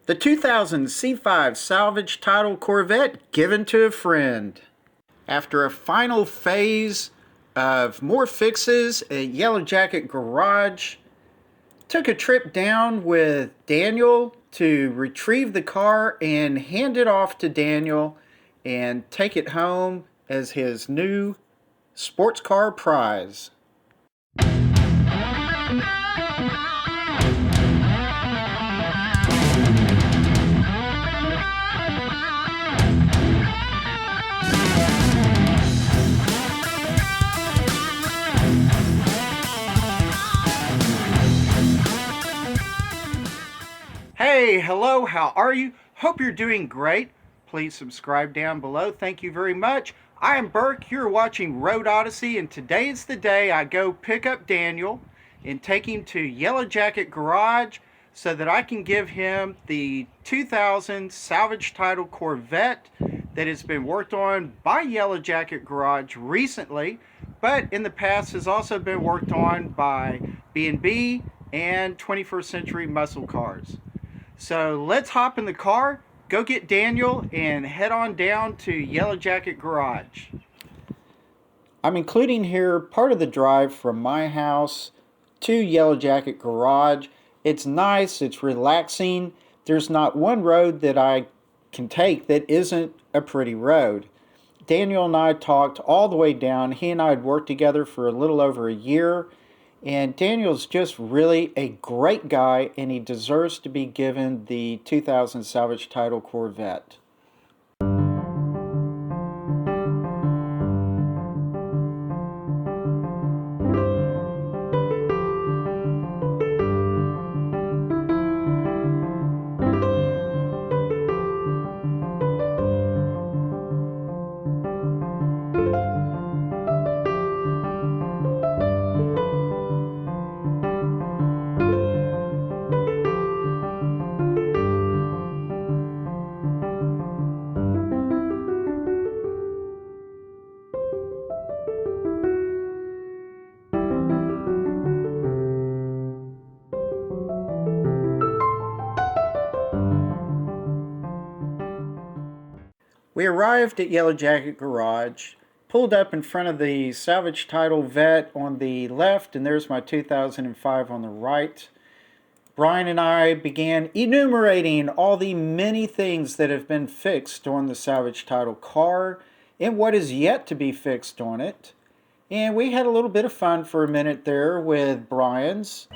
The 2000 C5 Salvage title Corvette given to a friend. After a final phase of more fixes at Yellow Jacket Garage, took a trip down with Daniel to retrieve the car and hand it off to Daniel and take it home as his new sports car prize. Hey, hello, how are you? Hope you're doing great. Please subscribe down below. Thank you very much. I am Burke. You're watching Road Odyssey, and today is the day I go pick up Daniel and take him to Yellow Jacket Garage so that I can give him the 2000 Salvage title Corvette that has been worked on by Yellow Jacket Garage recently, but in the past has also been worked on by B&B and 21st Century Muscle Cars. So let's hop in the car, go get Daniel, and head on down to Yellow Jacket Garage. I'm including here part of the drive from my house to Yellow Jacket Garage. It's nice, it's relaxing. There's not one road that I can take that isn't a pretty road. Daniel and I talked all the way down. He and I had worked together for a little over a year. And Daniel's just really a great guy, and he deserves to be given the 2000 Salvage title Corvette. We arrived at Yellow Jacket Garage, pulled up in front of the Salvage title Vette on the left, and there's my 2005 on the right. Brian and I began enumerating all the many things that have been fixed on the Salvage title car and what is yet to be fixed on it. And we had a little bit of fun for a minute there with Brian's.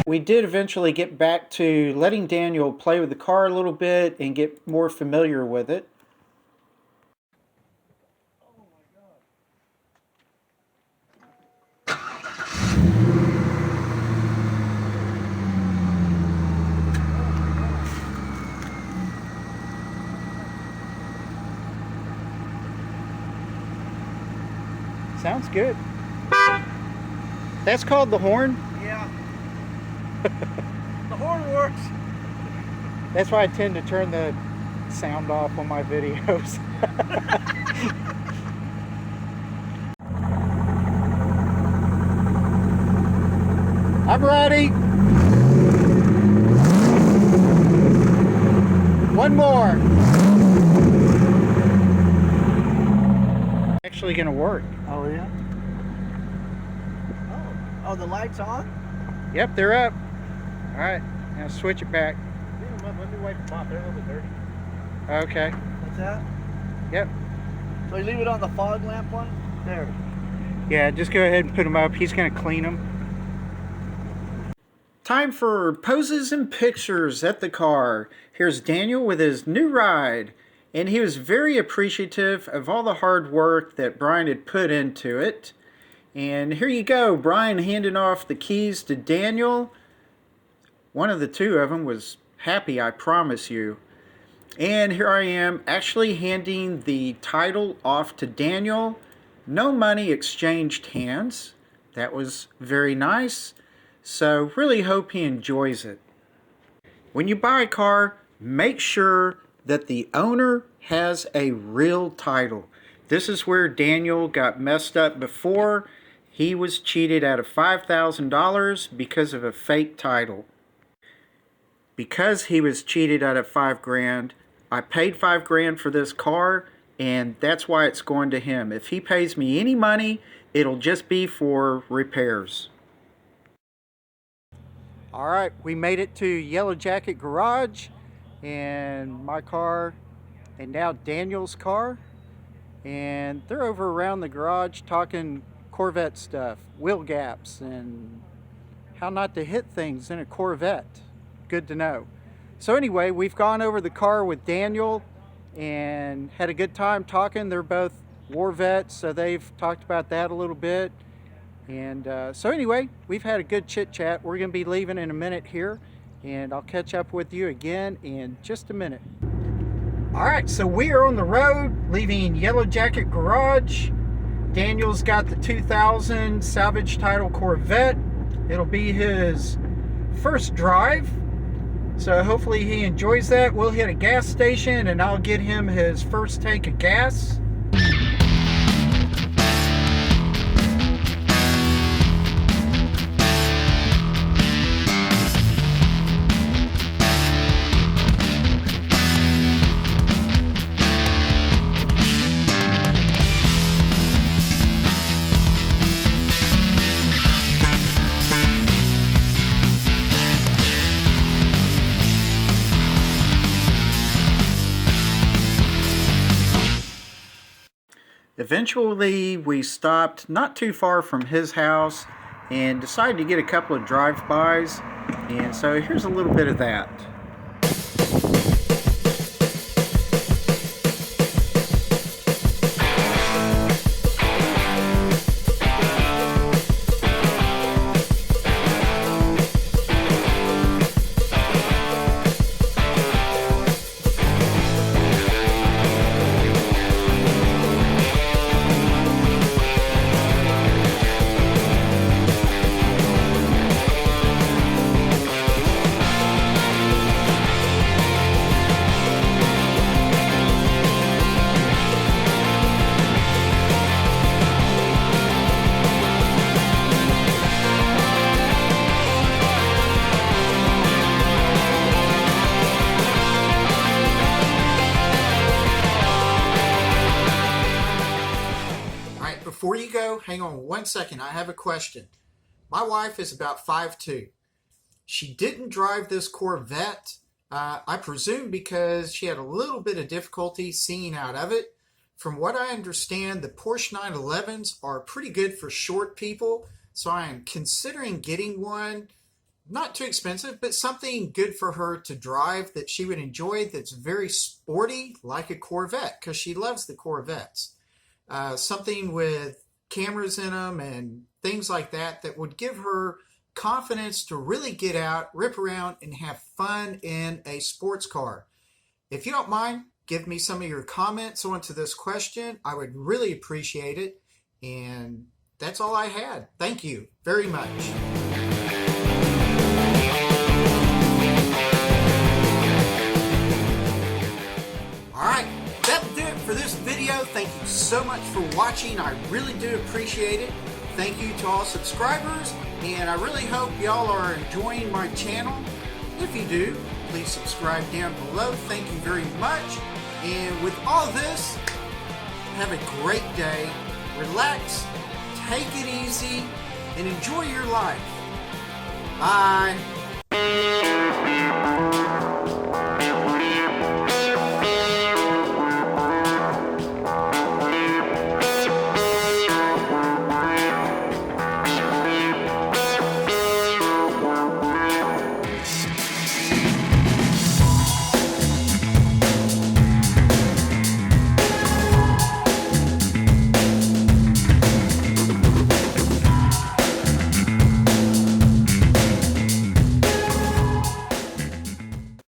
We did eventually get back to letting Daniel play with the car a little bit and get more familiar with it. Sounds good. That's called the horn? Yeah. The horn works. That's why I tend to turn the sound off on my videos. I'm ready. One more. Actually gonna work. Oh yeah. Oh, the light's on? Yep, they're up. All right, now switch it back. Let me wipe them off. They're a little bit dirty. Okay. What's that? Yep. So you leave it on the fog lamp one? There. Yeah, just go ahead and put them up. He's gonna clean them. Time for poses and pictures at the car. Here's Daniel with his new ride. And he was very appreciative of all the hard work that Brian had put into it. And here you go, Brian handing off the keys to Daniel. One of the two of them was happy, I promise you. And here I am actually handing the title off to Daniel. No money exchanged hands. That was very nice. So really hope he enjoys it. When you buy a car, make sure that the owner has a real title. This is where Daniel got messed up before. He was cheated out of $5,000 because of a fake title. Because he was cheated out of $5,000, I paid $5,000 for this car, and that's why it's going to him. If he pays me any money, it'll just be for repairs. Alright, we made it to Yellow Jacket Garage, and my car, and now Daniel's car, and they're over around the garage talking Corvette stuff, wheel gaps, and how not to hit things in a Corvette. Good to know. So anyway, we've gone over the car with Daniel and had a good time talking. They're both war vets, so they've talked about that a little bit. And so anyway, we've had a good chit chat. We're going to be leaving in a minute here, and I'll catch up with you again in just a minute. All right, so we are on the road leaving Yellow Jacket Garage. Daniel's got the 2000 Salvage title Corvette. It'll be his first drive, so hopefully he enjoys that. We'll hit a gas station and I'll get him his first tank of gas. Eventually, we stopped not too far from his house and decided to get a couple of drive-bys, and so here's a little bit of that. Before you go, hang on one second. I have a question. My wife is about 5'2". She didn't drive this Corvette, I presume because she had a little bit of difficulty seeing out of it. From what I understand, the Porsche 911s are pretty good for short people, so I am considering getting one. Not too expensive, but something good for her to drive that she would enjoy, that's very sporty, like a Corvette, because she loves the Corvettes. Something with cameras in them and things like that that would give her confidence to really get out, rip around, and have fun in a sports car. If you don't mind, give me some of your comments onto this question. I would really appreciate it. And that's all I had. Thank you very much. Alright, that'll do it for this video. Thank you so much for watching. I really do appreciate it. Thank you to all subscribers, and I really hope y'all are enjoying my channel. If you do, please subscribe down below. Thank you very much. And with all this, have a great day. Relax, take it easy, and enjoy your life. Bye.